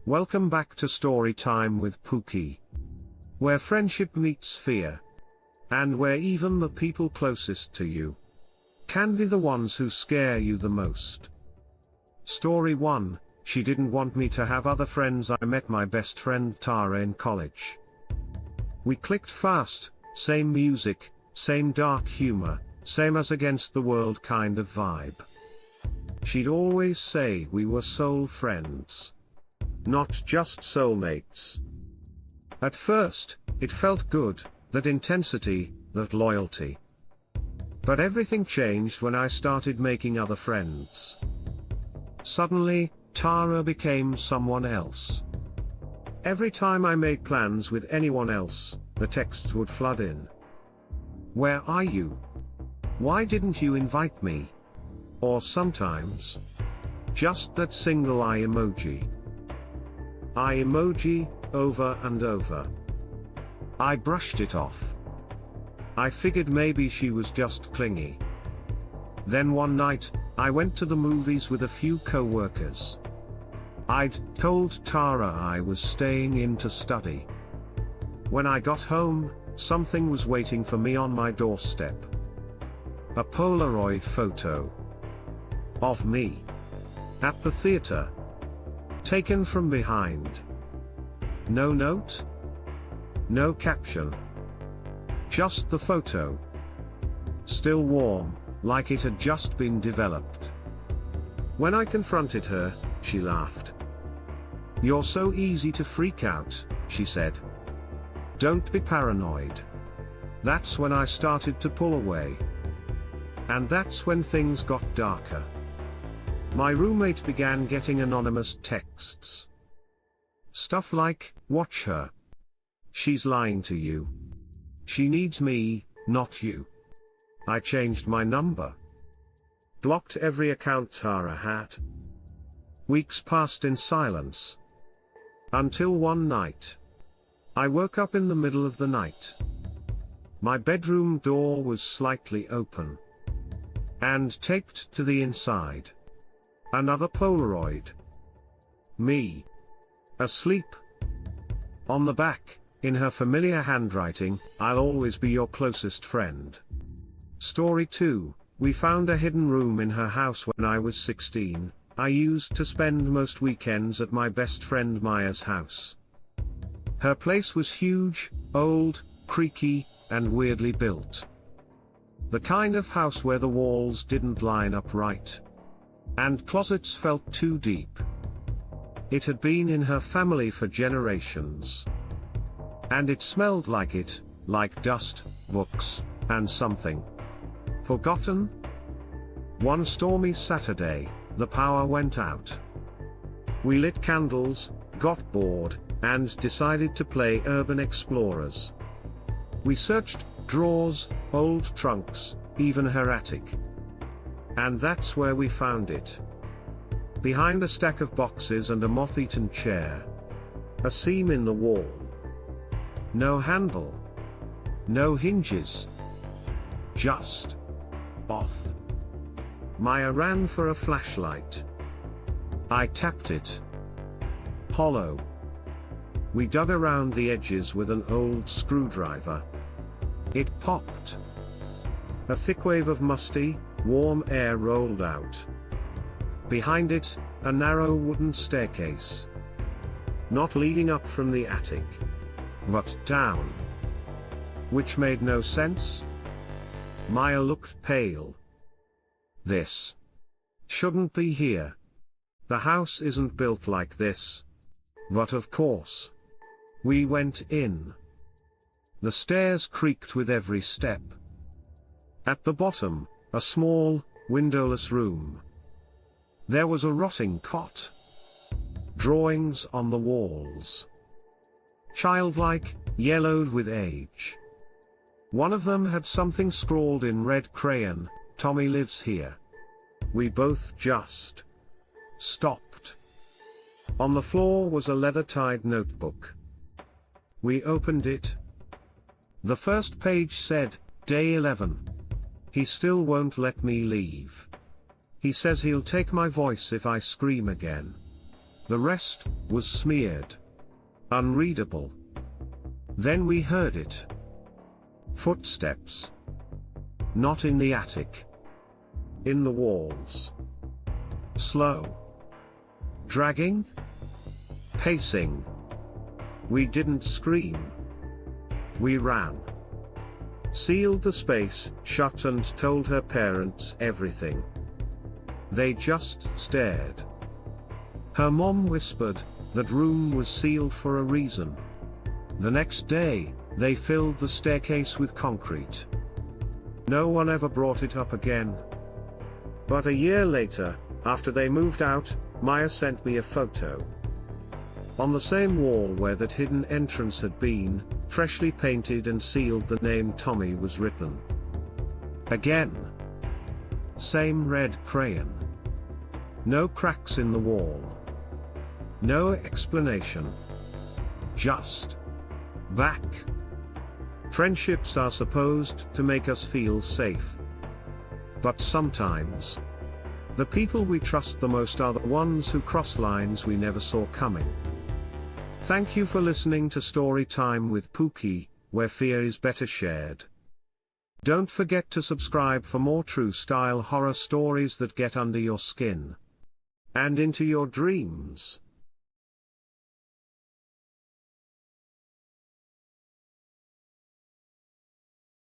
Welcome back to Storytime with Pookie, where friendship meets fear, and where even the people closest to you can be the ones who scare you the most. Story 1, She didn't want me to have other friends. I met my best friend Tara in college. We clicked fast, same music, same dark humor, same as against the world kind of vibe. She'd always say we were soul friends, not just soulmates. At first, it felt good, that intensity, that loyalty. But everything changed when I started making other friends. Suddenly, Tara became someone else. Every time I made plans with anyone else, the texts would flood in. Where are you? Why didn't you invite me? Or sometimes, just that single eye emoji. Eye emoji, over and over. I brushed it off. I figured maybe she was just clingy. Then one night, I went to the movies with a few co-workers. I'd told Tara I was staying in to study. When I got home, something was waiting for me on my doorstep. A Polaroid photo of me at the theater, taken from behind. No note, no caption, just the photo. Still warm, like it had just been developed. When I confronted her, she laughed. "You're so easy to freak out," she said. "Don't be paranoid." That's when I started to pull away. And that's when things got darker. My roommate began getting anonymous texts. Stuff like, "Watch her. She's lying to you. She needs me, not you." I changed my number. Blocked every account Tara had. Weeks passed in silence. Until one night. I woke up in the middle of the night. My bedroom door was slightly open. And taped to the inside. Another Polaroid. Me. Asleep. On the back, in her familiar handwriting, "I'll always be your closest friend." Story 2, We found a hidden room in her house when I was 16, I used to spend most weekends at my best friend Maya's house. Her place was huge, old, creaky, and weirdly built. The kind of house where the walls didn't line up right. And closets felt too deep. It had been in her family for generations. And it smelled like it, like dust, books, and something forgotten. One stormy Saturday, the power went out. We lit candles, got bored, and decided to play Urban Explorers. We searched drawers, old trunks, even her attic. And that's where we found it. Behind a stack of boxes and a moth-eaten chair. A seam in the wall. No handle. No hinges. Just off. Maya ran for a flashlight. I tapped it. Hollow. We dug around the edges with an old screwdriver. It popped. A thick wave of musty, warm air rolled out. Behind it, a narrow wooden staircase. Not leading up from the attic, but down. Which made no sense. Maya looked pale. This shouldn't be here. The house isn't built like this. But of course. We went in. The stairs creaked with every step. At the bottom, a small, windowless room. There was a rotting cot. Drawings on the walls. Childlike, yellowed with age. One of them had something scrawled in red crayon, "Tommy lives here." We both just stopped. On the floor was a leather-tied notebook. We opened it. The first page said, "Day 11. He still won't let me leave. He says he'll take my voice if I scream again. The rest was smeared. Unreadable. Then we heard it. Footsteps. Not in the attic. In the walls. Slow. Dragging. Pacing. We didn't scream. We ran. Sealed the space shut and told her parents everything. They just stared. Her mom whispered, that room was sealed for a reason. The next day, they filled the staircase with concrete. No one ever brought it up again. But a year later, after they moved out, Maya sent me a photo. On the same wall where that hidden entrance had been, freshly painted and sealed, the name Tommy was written. Again. Same red crayon. No cracks in the wall. No explanation. Just back. Friendships are supposed to make us feel safe. But sometimes, the people we trust the most are the ones who cross lines we never saw coming. Thank you for listening to Storytime with Pookie, where fear is better shared. Don't forget to subscribe for more true-style horror stories that get under your skin and into your dreams.